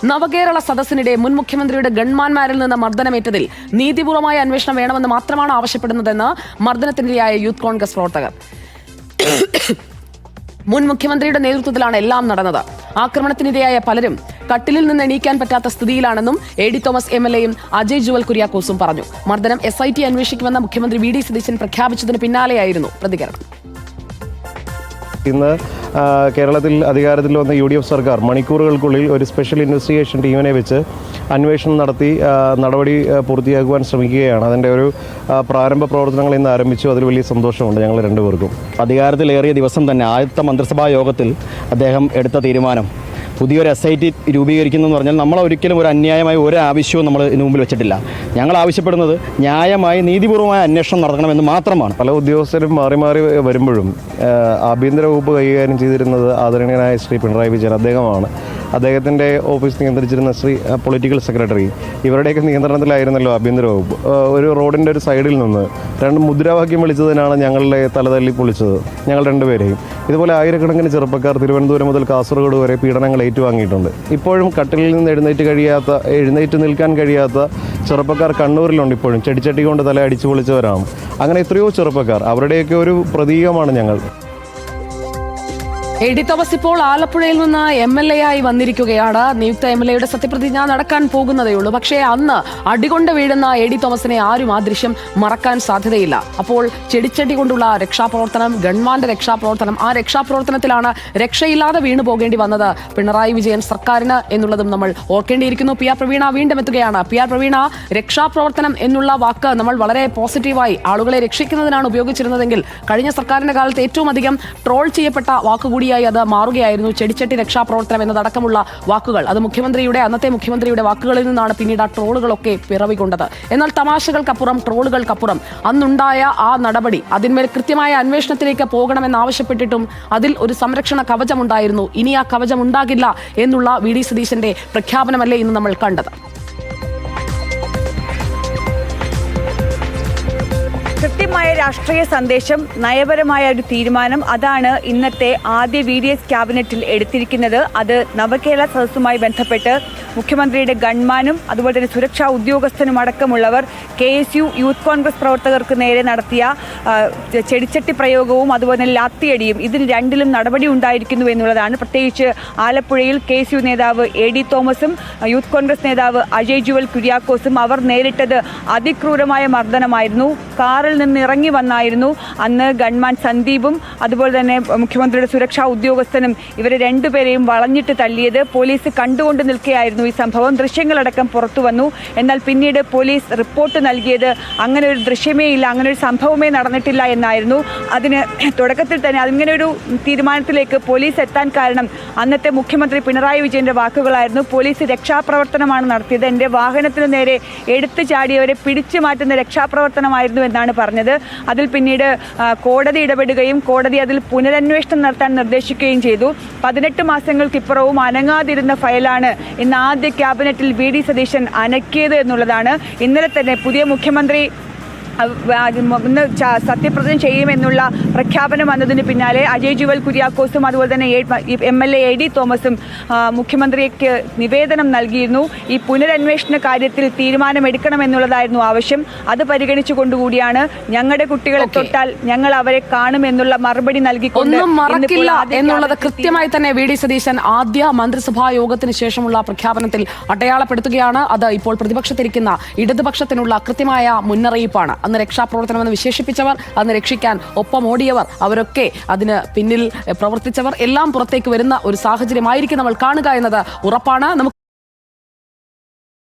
നവകേരള സദസ്സിനിടെ മുൻ മുഖ്യമന്ത്രിയുടെ ഗൺമാൻമാരിൽ നിന്ന് മർദ്ദനമേറ്റതിൽ നീതിപൂർവമായ അന്വേഷണം വേണമെന്ന് മാത്രമാണ് ആവശ്യപ്പെടുന്നതെന്ന് മർദ്ദനത്തിനിരയായ യൂത്ത് കോൺഗ്രസ് പ്രവർത്തകർ. മുൻ മുഖ്യമന്ത്രിയുടെ നേതൃത്വത്തിലാണ് എല്ലാം നടന്നത്. ആക്രമണത്തിനിരയായ പലരും കട്ടിലിൽ നിന്ന് എണീക്കാൻ പറ്റാത്ത സ്ഥിതിയിലാണെന്നും എ ഡി തോമസ് എംഎൽഎയും അജയ് ജുവൽ കുര്യാക്കോസും പറഞ്ഞു. മർദ്ദനം SIT അന്വേഷിക്കുമെന്ന് മുഖ്യമന്ത്രി വി ഡി സതീശൻ പ്രഖ്യാപിച്ചതിന് പിന്നാലെയായിരുന്നു പ്രതികരണം. ഇന്ന് കേരളത്തിൽ അധികാരത്തിൽ വന്ന UDF സർക്കാർ മണിക്കൂറുകൾക്കുള്ളിൽ ഒരു സ്പെഷ്യൽ ഇൻവെസ്റ്റിഗേഷൻ ടീമിനെ വെച്ച് അന്വേഷണം നടത്തി നടപടി പൂർത്തിയാക്കുവാൻ ശ്രമിക്കുകയാണ്. അതിൻ്റെ ഒരു പ്രാരംഭ പ്രവർത്തനങ്ങൾ ഇന്ന് ആരംഭിച്ചു. അതിൽ വലിയ സന്തോഷമുണ്ട് ഞങ്ങൾ രണ്ടുപേർക്കും. അധികാരത്തിലേറിയ ദിവസം തന്നെ ആദ്യത്തെ മന്ത്രിസഭാ യോഗത്തിൽ അദ്ദേഹം എടുത്ത തീരുമാനം പുതിയൊരു SIT രൂപീകരിക്കുന്നു എന്ന് പറഞ്ഞാൽ നമ്മൾ ഒരിക്കലും ഒരു അന്യായമായ ഒരു ആവശ്യവും നമ്മൾ ഇതിനു മുമ്പിൽ വെച്ചിട്ടില്ല. ഞങ്ങൾ ആവശ്യപ്പെടുന്നത് ന്യായമായി നീതിപൂർവമായ അന്വേഷണം നടത്തണമെന്ന് മാത്രമാണ്. പല ഉദ്യോഗസ്ഥരും മാറി മാറി വരുമ്പോഴും ആഭ്യന്തര വകുപ്പ് കൈകാര്യം ചെയ്തിരുന്നത് ആദരണീയനായ ശ്രീ പിണറായി വിജയൻ അദ്ദേഹമാണ്. അദ്ദേഹത്തിൻ്റെ ഓഫീസ് നിയന്ത്രിച്ചിരുന്ന ശ്രീ പൊളിറ്റിക്കൽ സെക്രട്ടറി ഇവരുടെയൊക്കെ നിയന്ത്രണത്തിലായിരുന്നല്ലോ ആഭ്യന്തര വകുപ്പ്. ഒരു റോഡിൻ്റെ ഒരു സൈഡിൽ നിന്ന് 2 മുദ്രാവാക്യം വിളിച്ചതിനാണ് ഞങ്ങളുടെ തലതല്ലി പൊളിച്ചത്, ഞങ്ങൾ രണ്ടുപേരെയും. ഇതുപോലെ ആയിരക്കണക്കിന് ചെറുപ്പക്കാർ തിരുവനന്തപുരം മുതൽ കാസർഗോഡ് വരെ പീഡനങ്ങൾ ഏറ്റുവാങ്ങിയിട്ടുണ്ട്. ഇപ്പോഴും കട്ടിലിൽ നിന്ന് എഴുന്നേറ്റ് നിൽക്കാൻ കഴിയാത്ത ചെറുപ്പക്കാർ കണ്ണൂരിലുണ്ട്. ഇപ്പോഴും ചെടിച്ചട്ടി കൊണ്ട് തല അടിച്ചു പൊളിച്ചവരാണ്. അങ്ങനെ എത്രയോ ചെറുപ്പക്കാർ, അവരുടെയൊക്കെ ഒരു പ്രതീകമാണ് ഞങ്ങൾ. എ ഡി തോമസ് ഇപ്പോൾ ആലപ്പുഴയിൽ നിന്ന് MLA ആയി വന്നിരിക്കുകയാണ്. നിയുക്ത MLAയുടെ സത്യപ്രതിജ്ഞ നടക്കാൻ പോകുന്നതേയുള്ളൂ. പക്ഷേ അന്ന് അടികൊണ്ട് വീഴുന്ന എ ഡി തോമസിനെ ആരും ആ ദൃശ്യം മറക്കാൻ സാധ്യതയില്ല. അപ്പോൾ ചെടിച്ചട്ടി കൊണ്ടുള്ള രക്ഷാപ്രവർത്തനം, ഗൺമാന്റെ രക്ഷാപ്രവർത്തനം, ആ രക്ഷാപ്രവർത്തനത്തിലാണ് രക്ഷയില്ലാതെ വീണു പോകേണ്ടി വന്നത് പിണറായി വിജയൻ സർക്കാരിന് എന്നുള്ളതും നമ്മൾ ഓർക്കേണ്ടിയിരിക്കുന്നു. PR പ്രവീണ വീണ്ടും എത്തുകയാണ്. PR പ്രവീണ, രക്ഷാപ്രവർത്തനം എന്നുള്ള വാക്ക് നമ്മൾ വളരെ പോസിറ്റീവായി ആളുകളെ രക്ഷിക്കുന്നതിനാണ് ഉപയോഗിച്ചിരുന്നതെങ്കിൽ കഴിഞ്ഞ സർക്കാരിന്റെ കാലത്ത് ഏറ്റവും അധികം ട്രോൾ ചെയ്യപ്പെട്ട വാക്കുകൂടി അത് മാറുകയായിരുന്നു ചെടിച്ചട്ടി രക്ഷാപ്രവർത്തനം എന്നതടക്കമുള്ള വാക്കുകൾ. അത് അന്നത്തെ മുഖ്യമന്ത്രിയുടെ വാക്കുകളിൽ നിന്നാണ് പിന്നീട് ആ ട്രോളുകളൊക്കെ പിറവികൊണ്ടത്. എന്നാൽ തമാശകൾക്കപ്പുറം, ട്രോളുകൾക്കപ്പുറം അന്നുണ്ടായ ആ നടപടി, അതിന്മേൽ കൃത്യമായ അന്വേഷണത്തിലേക്ക് പോകണമെന്നാവശ്യപ്പെട്ടിട്ടും അതിൽ ഒരു സംരക്ഷണ കവചമുണ്ടായിരുന്നു. ഇനി ആ കവചം ഉണ്ടാകില്ല എന്നുള്ള വി ഡി സതീശന്റെ പ്രഖ്യാപനമല്ലേ ഇന്ന് നമ്മൾ കണ്ടത്? കൃത്യമായ രാഷ്ട്രീയ സന്ദേശം, നയപരമായ ഒരു തീരുമാനം, അതാണ് ഇന്നത്തെ ആദ്യ VDS ക്യാബിനറ്റിൽ എടുത്തിരിക്കുന്നത്. അത് നവകേരള സദസ്സുമായി ബന്ധപ്പെട്ട് മുഖ്യമന്ത്രിയുടെ ഗൺമാനും അതുപോലെ തന്നെ സുരക്ഷാ ഉദ്യോഗസ്ഥനും അടക്കമുള്ളവർ KSU യൂത്ത് കോൺഗ്രസ് പ്രവർത്തകർക്ക് നേരെ നടത്തിയ ചെടിച്ചട്ടി പ്രയോഗവും അതുപോലെ തന്നെ ലാത്തിയടിയും, ഇതിൽ രണ്ടിലും നടപടി ഉണ്ടായിരിക്കുന്നു എന്നുള്ളതാണ്. പ്രത്യേകിച്ച് ആലപ്പുഴയിൽ KSU നേതാവ് എ ഡി തോമസും യൂത്ത് കോൺഗ്രസ് നേതാവ് അജയ് ജുവൽ കുര്യാക്കോസും അവർ നേരിട്ടത് അതിക്രൂരമായ മർദ്ദനമായിരുന്നു. കാറിൽ നിന്ന് ഇറങ്ങി വന്നായിരുന്നു അന്ന് ഗൺമാൻ സന്ദീപും അതുപോലെ തന്നെ മുഖ്യമന്ത്രിയുടെ സുരക്ഷാ ഉദ്യോഗസ്ഥനും ഇവരെ രണ്ടുപേരെയും വളഞ്ഞിട്ട് തല്ലിയത്. പോലീസ് കണ്ടുകൊണ്ട് നിൽക്കുകയായിരുന്നു ഈ സംഭവം. ദൃശ്യങ്ങളടക്കം പുറത്തു വന്നു. എന്നാൽ പിന്നീട് പോലീസ് റിപ്പോർട്ട് നൽകിയത് അങ്ങനെ ഒരു ദൃശ്യമേ ഇല്ല, അങ്ങനെ ഒരു സംഭവമേ നടന്നിട്ടില്ല എന്നായിരുന്നു. അതിന് തുടക്കത്തിൽ തന്നെ അതിങ്ങനെ ഒരു തീരുമാനത്തിലേക്ക് പോലീസ് എത്താൻ കാരണം അന്നത്തെ മുഖ്യമന്ത്രി പിണറായി വിജയന്റെ വാക്കുകളായിരുന്നു. പോലീസ് രക്ഷാപ്രവർത്തനമാണ് നടത്തിയത്, എൻ്റെ വാഹനത്തിനു നേരെ എടുത്തു ചാടിയവരെ പിടിച്ചു മാറ്റുന്ന രക്ഷാപ്രവർത്തനമായിരുന്നു എന്നാണ് പറഞ്ഞത്. അതിൽ പിന്നീട് കോടതി ഇടപെടുകയും കോടതി അതിൽ പുനരന്വേഷണം നടത്താൻ നിർദ്ദേശിക്കുകയും ചെയ്തു. 18 മാസങ്ങൾക്കിപ്പുറവും അനങ്ങാതിരുന്ന ഫയലാണ് ഇന്ന് ആദ്യ ക്യാബിനറ്റിൽ VD സതീശൻ അനക്കിയത് എന്നുള്ളതാണ്. ഇന്നലെ തന്നെ പുതിയ മുഖ്യമന്ത്രി ഇന്ന് സത്യപ്രതിജ്ഞ ചെയ്യുമെന്നുള്ള പ്രഖ്യാപനം വന്നതിന് പിന്നാലെ അജയ് ജുവൽ കുര്യാക്കോസും അതുപോലെ തന്നെ MLA എ ഡി തോമസും മുഖ്യമന്ത്രിക്ക് നിവേദനം നൽകിയിരുന്നു. ഈ പുനരന്വേഷണ കാര്യത്തിൽ തീരുമാനമെടുക്കണമെന്നുള്ളതായിരുന്നു ആവശ്യം. അത് പരിഗണിച്ചുകൊണ്ടുകൂടിയാണ് ഞങ്ങളുടെ കുട്ടികളെ തൊട്ടാൽ ഞങ്ങൾ അവരെ കാണുമെന്നുള്ള മറുപടി നൽകിക്കൊണ്ട് എന്നുള്ളത് കൃത്യമായി തന്നെ വി ഡി സതീശൻ ആദ്യ മന്ത്രിസഭാ യോഗത്തിന് ശേഷമുള്ള പ്രഖ്യാപനത്തിൽ അടയാളപ്പെടുത്തുകയാണ്. അത് ഇപ്പോൾ പ്രതിപക്ഷത്തിരിക്കുന്ന ഇടതുപക്ഷത്തിനുള്ള കൃത്യമായ മുന്നറിയിപ്പാണ്. അന്ന് രക്ഷാപ്രവർത്തനമെന്ന് വിശേഷിപ്പിച്ചവർ, അന്ന് രക്ഷിക്കാൻ ഒപ്പം ഓടിയവർ, അവരൊക്കെ അതിന് പിന്നിൽ പ്രവർത്തിച്ചവർ എല്ലാം പുറത്തേക്ക് വരുന്ന ഒരു സാഹചര്യമായിരിക്കും നമ്മൾ കാണുക എന്നത് ഉറപ്പാണ്.